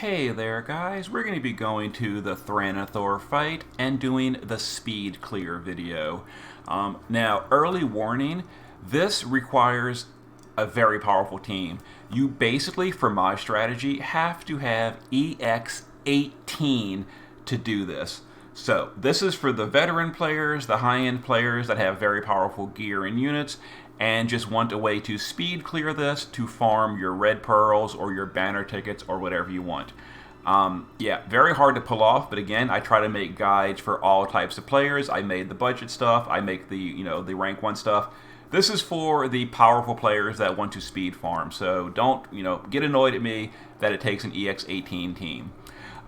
Hey there guys, we're going to be going to the Thranothor fight and doing the speed clear video. Now, early warning, this requires a very powerful team. You basically, for my strategy, have to have EX18 to do this. So this is for the veteran players, the high-end players that have very powerful gear and units, and just want a way to speed clear this to farm your red pearls or your banner tickets or whatever you want. Yeah, very hard to pull off, but again, I try to make guides for all types of players. I made the budget stuff, I make the the rank 1 stuff. This is for the powerful players that want to speed farm, so don't get annoyed at me that it takes an EX18 team.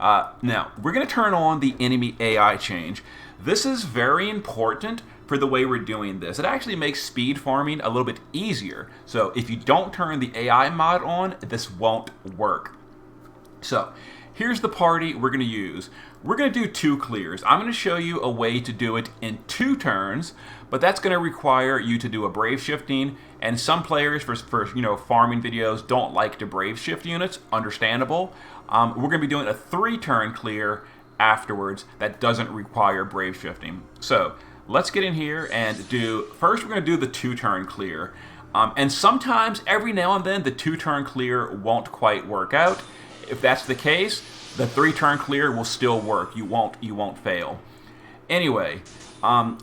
Now, we're going to turn on the enemy AI change. This is very important for the way we're doing this. It actually makes speed farming a little bit easier. So if you don't turn the AI mod on, this won't work. So here's the party we're going to use. We're going to do 2 clears. I'm going to show you a way to do it in 2 turns, but that's going to require you to do a brave shifting, and some players for farming videos don't like to brave shift units. Understandable. We're going to be doing a 3-turn clear afterwards that doesn't require brave shifting. So let's get in here and first we're going to do the 2-turn clear. And sometimes, every now and then, the 2-turn clear won't quite work out. If that's the case, the 3-turn clear will still work. You won't fail. Anyway,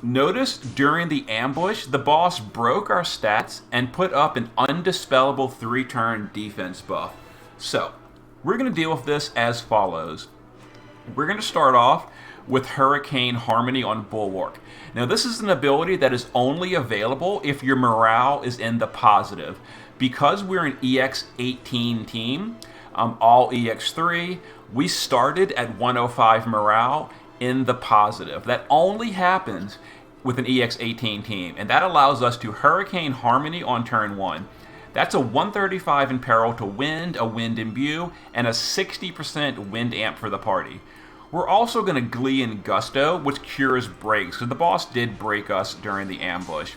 notice during the ambush, the boss broke our stats and put up an undispellable 3-turn defense buff. So we're going to deal with this as follows. We're going to start off with Hurricane Harmony on Bulwark. Now, this is an ability that is only available if your morale is in the positive. Because we're an EX18 team, all EX3, we started at 105 morale in the positive. That only happens with an EX18 team, and that allows us to Hurricane Harmony on turn 1. That's a 135 in peril to wind, a wind imbue, and a 60% wind amp for the party. We're also going to Glee and Gusto, which cures breaks, because the boss did break us during the ambush.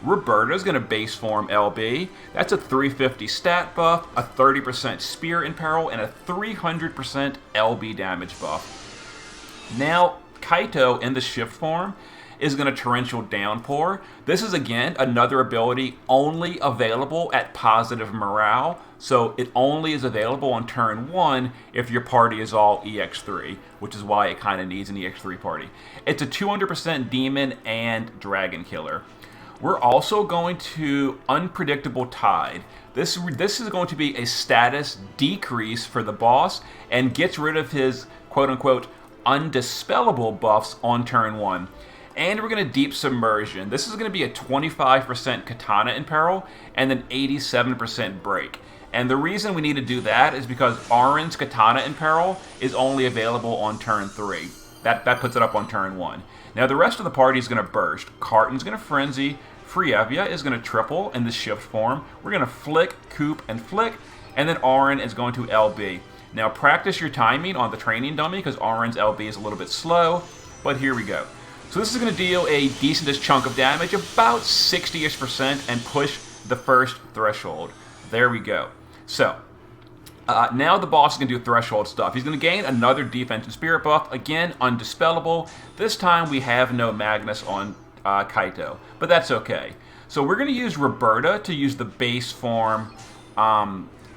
Roberta's going to base form LB. That's a 350 stat buff, a 30% spear in peril, and a 300% LB damage buff. Now, Kaito in the shift form is going to Torrential Downpour. This is, again, another ability only available at positive morale, so it only is available on turn 1 if your party is all EX3, which is why it kind of needs an EX3 party. It's a 200% Demon and Dragon Killer. We're also going to Unpredictable Tide. This is going to be a status decrease for the boss and gets rid of his quote-unquote undispellable buffs on turn 1. And we're going to Deep Submersion. This is going to be a 25% Katana in peril and an 87% break. And the reason we need to do that is because Auron's Katana in peril is only available on turn 3. That puts it up on turn 1. Now the rest of the party is going to burst. Carton's going to Frenzy. Frievia is going to triple in the shift form. We're going to Flick, Coop, and Flick. And then Auron is going to LB. Now practice your timing on the training dummy because Auron's LB is a little bit slow. But here we go. So this is going to deal a decentish chunk of damage, about 60-ish%, and push the first threshold. There we go. So, now the boss is going to do threshold stuff. He's going to gain another defense and spirit buff. Again, undispellable. This time we have no Magnus on Kaito, but that's okay. So we're going to use Roberta to use the base form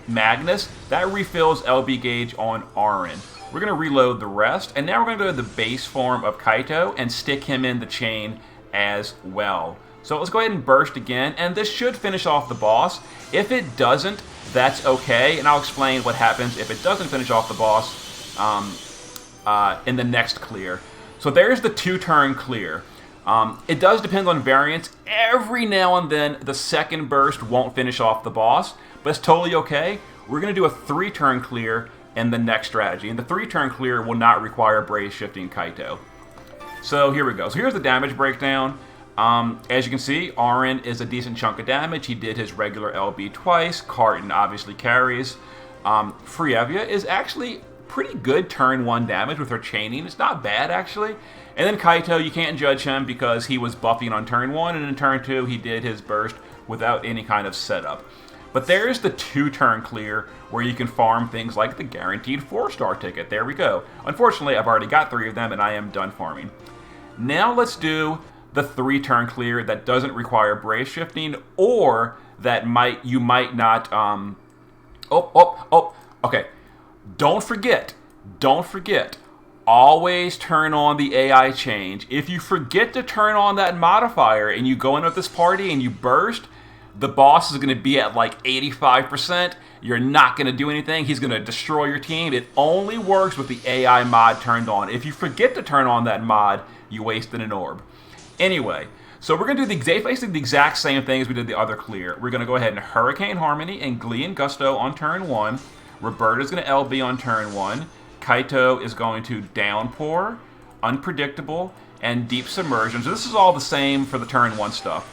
Magnus. That refills LB gauge on Auron. We're going to reload the rest, and now we're going to go to the base form of Kaito and stick him in the chain as well. So let's go ahead and burst again, and this should finish off the boss. If it doesn't, that's okay, and I'll explain what happens if it doesn't finish off the boss in the next clear. So there's the 2-turn clear. It does depend on variance. Every now and then, the second burst won't finish off the boss, but it's totally okay. We're going to do a 3-turn clear in the next strategy, and the 3-turn clear will not require brave shifting Kaito. So here we go. So here's the damage breakdown. As you can see, Auron is a decent chunk of damage. He did his regular LB twice. Carton obviously carries. Frievia is actually pretty good turn 1 damage with her chaining. It's not bad, actually. And then Kaito, you can't judge him because he was buffing on turn 1, and in turn 2, he did his burst without any kind of setup. But there's the 2-turn clear where you can farm things like the guaranteed 4-star ticket. There we go. Unfortunately, I've already got 3 of them and I am done farming. Now let's do the 3-turn clear that doesn't require brave shifting, or that you might not. Okay. Don't forget. Always turn on the AI change. If you forget to turn on that modifier and you go in with this party and you burst, the boss is going to be at like 85%. You're not going to do anything. He's going to destroy your team. It only works with the AI mod turned on. If you forget to turn on that mod, you wasted an orb. Anyway, so we're going to do basically the exact same thing as we did the other clear. We're going to go ahead and Hurricane Harmony and Glee and Gusto on turn 1. Roberta's going to LB on turn 1. Kaito is going to Downpour, Unpredictable, and Deep Submersion. So this is all the same for the turn 1 stuff.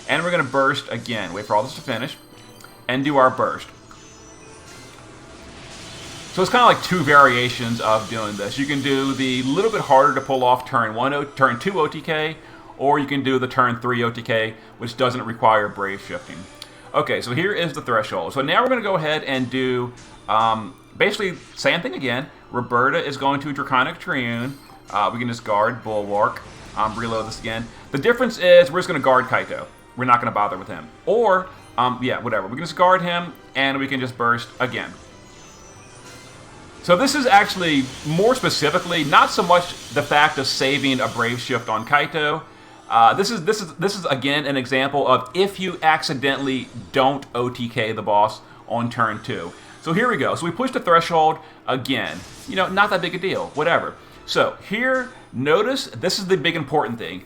And we're going to burst again. Wait for all this to finish. And do our burst. So it's kind of like 2 variations of doing this. You can do the little bit harder to pull off turn 2 OTK, or you can do the turn 3 OTK, which doesn't require brave shifting. Okay, so here is the threshold. So now we're going to go ahead and do basically same thing again. Roberta is going to Draconic Triune. We can just guard Bulwark. Reload this again. The difference is we're just going to guard Kaito. We're not going to bother with him. Or, yeah, whatever. We can just guard him, and we can just burst again. So this is actually, more specifically, not so much the fact of saving a Brave Shift on Kaito. This is again an example of if you accidentally don't OTK the boss on turn 2. So here we go. So we push the threshold again. You know, not that big a deal. Whatever. So here, notice this is the big important thing.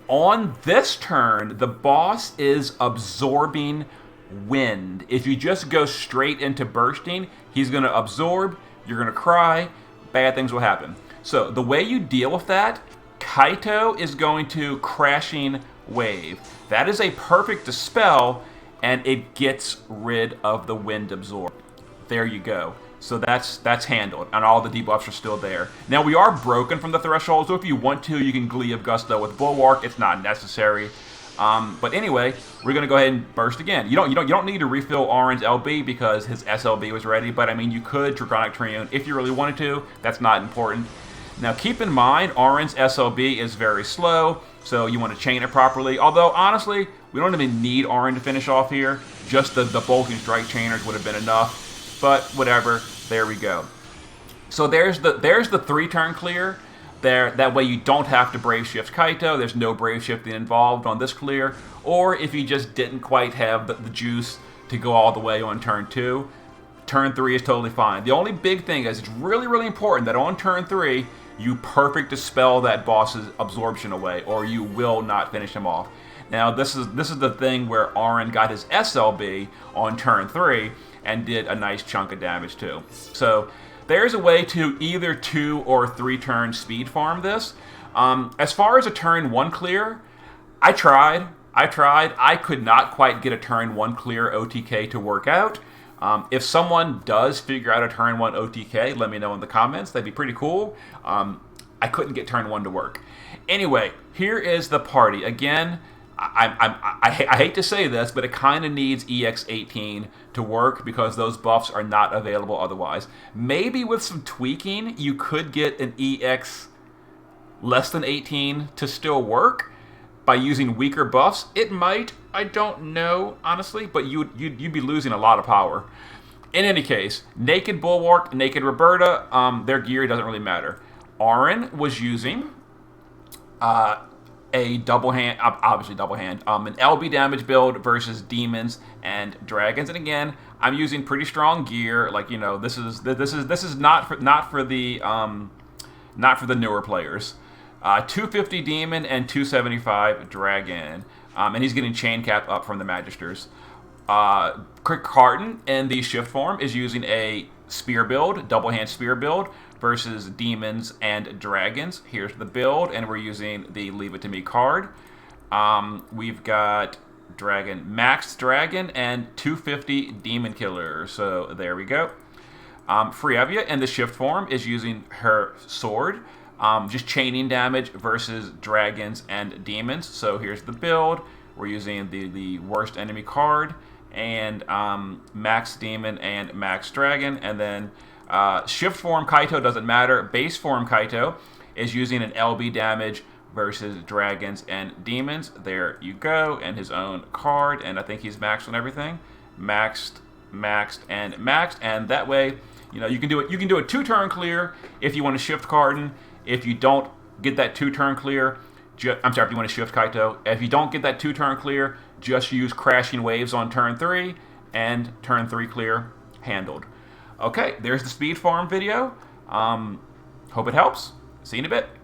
On this turn, the boss is absorbing wind. If you just go straight into bursting, he's going to absorb. You're going to cry. Bad things will happen. So the way you deal with that, Kaito is going to Crashing Wave. That is a perfect dispel, and it gets rid of the wind absorb. There you go. So that's handled, and all the debuffs are still there. Now we are broken from the threshold, so if you want to, you can Glee of Gusto with Bulwark. It's not necessary. But anyway, we're gonna go ahead and burst again. You don't need to refill Orange LB because his SLB was ready. But I mean, you could Draconic Triune if you really wanted to. That's not important. Now keep in mind, Orange SLB is very slow, so you want to chain it properly. Although honestly, we don't even need Orange to finish off here. Just the Bulking Strike chainers would have been enough. But whatever, there we go. So there's the 3-turn clear. That way you don't have to Brave Shift Kaito. There's no Brave Shifting involved on this clear. Or if you just didn't quite have the juice to go all the way on turn 2, turn 3 is totally fine. The only big thing is it's really, really important that on turn 3, you perfect dispel that boss's absorption away, or you will not finish him off. Now this is the thing where Auron got his SLB on turn 3 and did a nice chunk of damage too. So there's a way to either 2 or 3 turn speed farm this. As far as a turn 1 clear, I tried. I could not quite get a turn 1 clear OTK to work out. If someone does figure out a turn 1 OTK, let me know in the comments. That'd be pretty cool. I couldn't get turn 1 to work. Anyway, here is the party. Again, I hate to say this, but it kind of needs EX18 to work because those buffs are not available otherwise. Maybe with some tweaking, you could get an EX less than 18 to still work by using weaker buffs. It might. I don't know, honestly, but you'd be losing a lot of power. In any case, Naked Bulwark, Naked Roberta, their gear doesn't really matter. Auron was using a double hand, obviously double hand, an LB damage build versus demons and dragons. And again, I'm using pretty strong gear. Like, you know, this is not for the newer players. 250 demon and 275 dragon, and he's getting chain cap up from the magisters. Carton in the shift form is using a spear build, double hand spear build, versus demons and dragons. Here's the build, and we're using the Leave It To Me card. We've got Max Dragon and 250 Demon Killer. So there we go. Frievia in the shift form is using her sword, just chaining damage versus dragons and demons. So here's the build. We're using the worst enemy card, and max demon and max dragon. And then shift form Kaito doesn't matter. Base form Kaito is using an LB damage versus dragons and demons. There you go, and his own card, and I think he's maxed on everything. Maxed, and that way, you can do it. You can do a 2-turn clear if you want to shift Cardin. If you don't get that 2-turn clear, I'm sorry, if you want to shift Kaito. If you don't get that 2-turn clear, just use Crashing Waves on turn 3, and turn 3 clear handled. Okay, there's the Speed Farm video. Hope it helps. See you in a bit.